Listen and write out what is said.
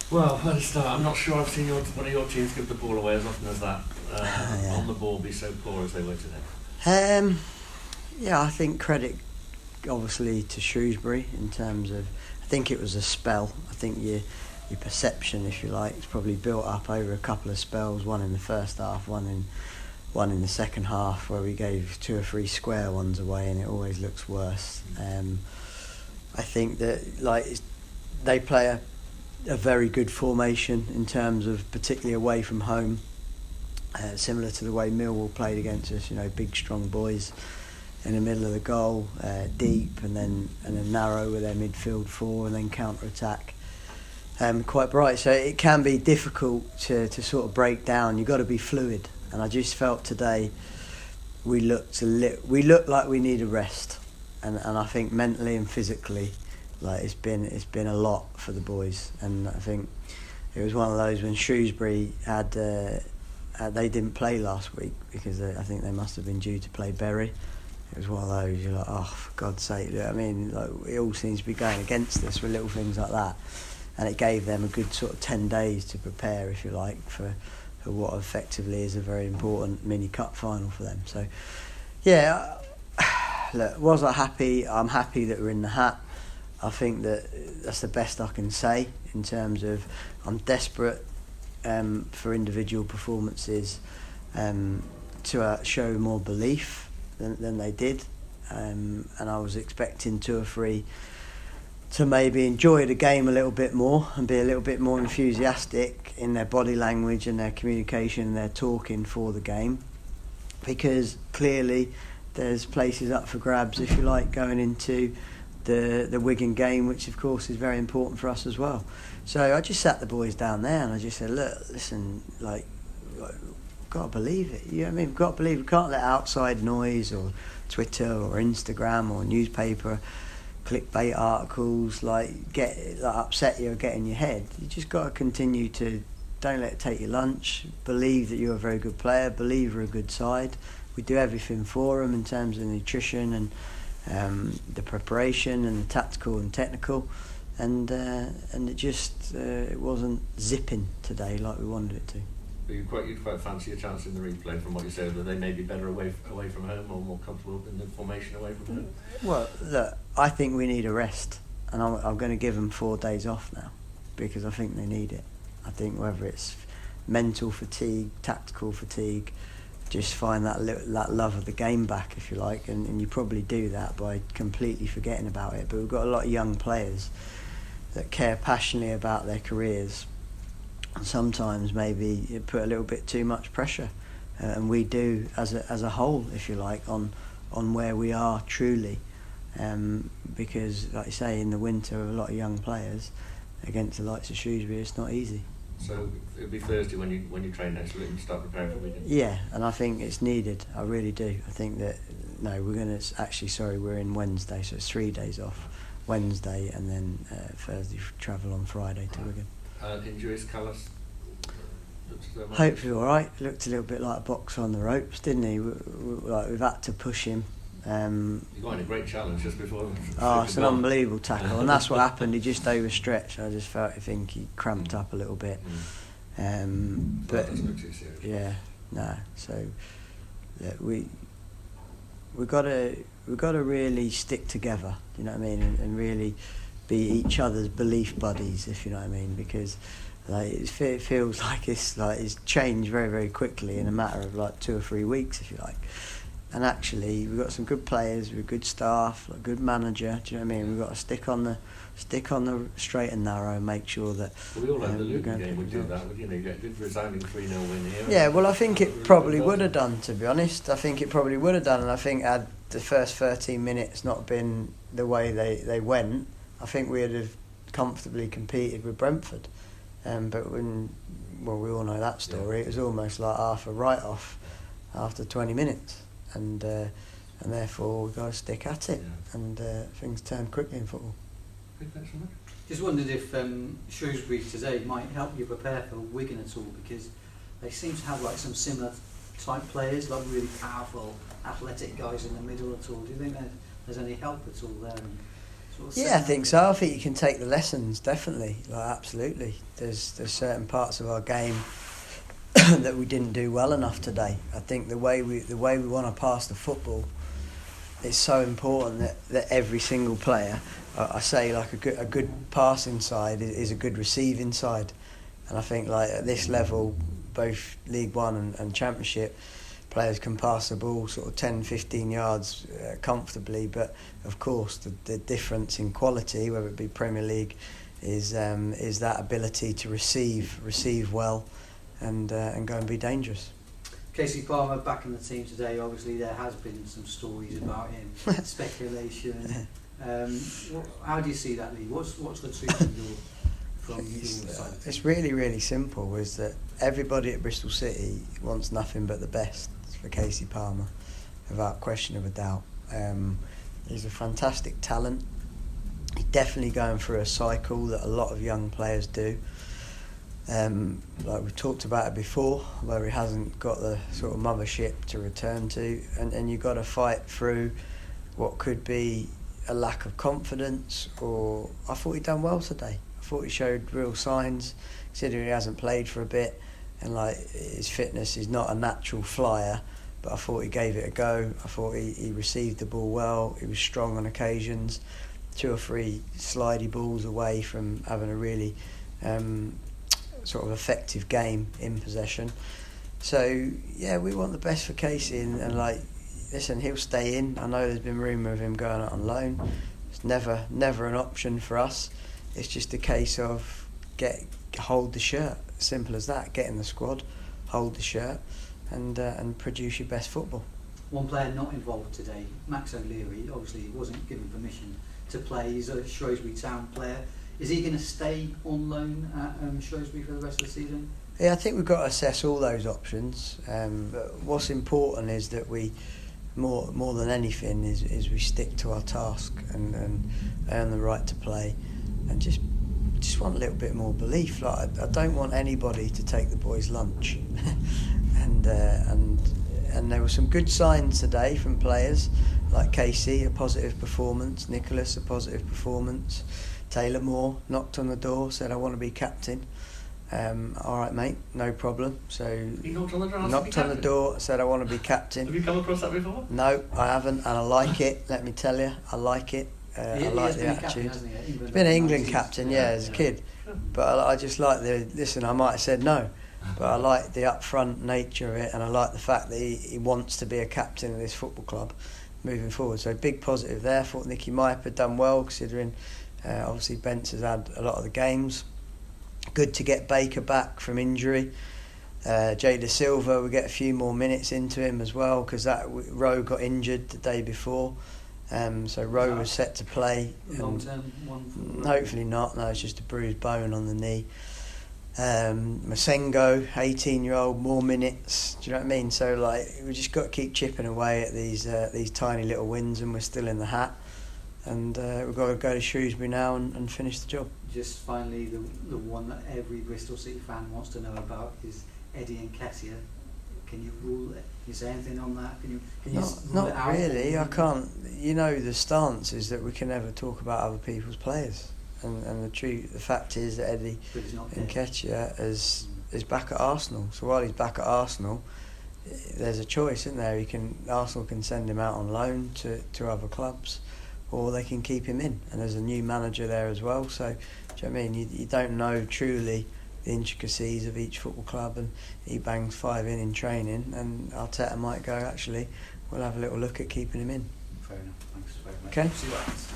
Well, where to start? I'm not sure I've seen one of your teams give the ball away as often as that. On the ball be so poor as they were today. Yeah, I think credit obviously to Shrewsbury in terms of, I think it was a spell. I think your perception, if you like, is probably built up over a couple of spells. One in the first half, one in the second half, where we gave 2 or 3 square ones away, and it always looks worse. I think that they play a very good formation in terms of particularly away from home, similar to the way Millwall played against us. Big strong boys in the middle of the goal, deep, and then narrow with their midfield 4, and then counter attack. Quite bright, so it can be difficult to sort of break down. You've got to be fluid, and I just felt today we looked like we need a rest, and I think mentally and physically, it's been a lot for the boys. And I think it was one of those when Shrewsbury they didn't play last week because I think they must have been due to play Bury. It was one of those, you're like, oh, for God's sake. I mean, it all seems to be going against us with little things like that. And it gave them a good sort of 10 days to prepare, if you like, for what effectively is a very important mini cup final for them. So, yeah, look, was I happy? I'm happy that we're in the hat. I think that's the best I can say in terms of I'm desperate for individual performances to show more belief than they did, and I was expecting 2 or 3 to maybe enjoy the game a little bit more and be a little bit more enthusiastic in their body language and their communication and their talking for the game, because clearly there's places up for grabs, if you like, going into the Wigan game, which of course is very important for us as well. So I just sat the boys down there and I just said, look, listen, got to believe it. You know what I mean? We've got to believe. We can't let outside noise or Twitter or Instagram or newspaper clickbait articles upset you or get in your head. You just got to continue to don't let it take your lunch. Believe that you're a very good player. Believe we're a good side. We do everything for them in terms of nutrition and the preparation and the tactical and technical, and it wasn't zipping today like we wanted it to. You'd quite fancy a chance in the replay from what you said, that they may be better away from home or more comfortable in the formation away from home? Well, look, I think we need a rest, and I'm going to give them 4 days off now because I think they need it. I think whether it's mental fatigue, tactical fatigue, just find that love of the game back, if you like, and you probably do that by completely forgetting about it. But we've got a lot of young players that care passionately about their careers, and sometimes maybe you put a little bit too much pressure, and we do as a whole, if you like, on where we are truly, because like I say, in the winter with a lot of young players against the likes of Shrewsbury, it's not easy. So it'll be Thursday when you train next week and start preparing for Wigan? Yeah, and I think it's needed. I really do. I think that we're in Wednesday, so it's 3 days off. Wednesday and then Thursday travel on Friday to Wigan. Injuries, Callis? Hopefully all right. Looked a little bit like a boxer on the ropes, didn't he? We've had to push him. You got in a great challenge just before. It's an unbelievable tackle, and that's what happened. He just overstretched. I just think he cramped up a little bit. But that's not too serious. Yeah, no. So yeah, we've got to really stick together. You know what I mean, and really be each other's belief buddies, if you know what I mean, because it feels like it's changed very, very quickly in a matter of 2 or 3 weeks, if you like. And actually, we've got some good players, we've good staff, a good manager. Do you know what I mean? We've got to stick on the straight and narrow and make sure that. Well, we all hope the Luton game would do that. You get a good resounding 3-0 win here. Yeah, well, I think it probably would have done. To be honest, I think it probably would have done, and I think had the first 13 minutes not been the way they went, I think we'd have comfortably competed with Brentford. But we all know that story. It was almost like half a write-off after 20 minutes. And therefore we've got to stick at it, and things turn quickly in football. Thanks so much. Just wondered if Shrewsbury today might help you prepare for Wigan at all, because they seem to have some similar type players, really powerful, athletic guys in the middle at all. Do you think there's any help at all there? sort of Yeah, I think so. I think you can take the lessons, definitely. Like, absolutely. There's certain parts of our game that we didn't do well enough today. I think the way we want to pass the football, it's so important that every single player, I say, like a good passing side is a good receiving side, and I think like at this level, both League One and Championship, players can pass the ball sort of 10-15 yards comfortably, but of course the difference in quality, whether it be Premier League, is that ability to receive well and go and be dangerous. Casey Palmer back in the team today. Obviously there has been some stories about him, speculation. How do you see that, Lee? What's the truth from your side? It's really, really simple, is that everybody at Bristol City wants nothing but the best for Casey Palmer, without question of a doubt. He's a fantastic talent. He's definitely going through a cycle that a lot of young players do. Like we've talked about it before, where he hasn't got the sort of mothership to return to, and you've got to fight through what could be a lack of confidence. Or I thought he'd done well today. I thought he showed real signs, considering he hasn't played for a bit, and like his fitness is not a natural flyer, but I thought he gave it a go. I thought he received the ball well. He was strong on occasions, 2 or 3 slidey balls away from having a really sort of effective game in possession. So yeah, we want the best for Casey, and like, listen, he'll stay in. I know there's been rumour of him going out on loan. It's never an option for us. It's just a case of hold the shirt, simple as that. Get in the squad, hold the shirt, and produce your best football. One player not involved today, Max O'Leary. Obviously he wasn't given permission to play. He's a Shrewsbury Town player. Is he going to stay on loan at Shrewsbury for the rest of the season? Yeah, I think we've got to assess all those options. But what's important is that we, more than anything, is we stick to our task and earn the right to play, and just want a little bit more belief. Like I don't want anybody to take the boys' lunch, and there were some good signs today from players like Casey, a positive performance. Nicholas, a positive performance. Taylor Moore knocked on the door, said, "I want to be captain." All right, mate, no problem. So he knocked on the door. Knocked on the door, said, "I want to be captain." Have you come across that before? No, I haven't, and I like it. Let me tell you, I like it. I like the attitude. He's been an England captain, yeah, as a kid. But I just like listen, I might have said no, but I like the upfront nature of it, and I like the fact that he wants to be a captain of this football club moving forward. So big positive there. Thought Nicky Mype had done well, considering obviously Bence has had a lot of the games. Good to get Baker back from injury. Jay Da Silva, we get a few more minutes into him as well, because that Rowe got injured the day before. So Rowe was set to play. Long term one? Hopefully not. No, it's just a bruised bone on the knee. Masengo, 18-year-old, more minutes. Do you know what I mean? So like, we just got to keep chipping away at these tiny little wins, and we're still in the hat. And we've got to go to Shrewsbury now and finish the job. Just finally, the one that every Bristol City fan wants to know about is Eddie Nketiah. Can you rule it? Can you say anything on that? Can you not really. I can't. You know, the stance is that we can never talk about other people's players, and the fact is that Eddie Nketiah is back at Arsenal. So while he's back at Arsenal, there's a choice, isn't there? Arsenal can send him out on loan to other clubs, or they can keep him in. And there's a new manager there as well. So, do you know what I mean? You don't know truly the intricacies of each football club, and he bangs 5 in training, and Arteta might go, actually, we'll have a little look at keeping him in. Fair enough. Thanks very much. Okay. See what happens.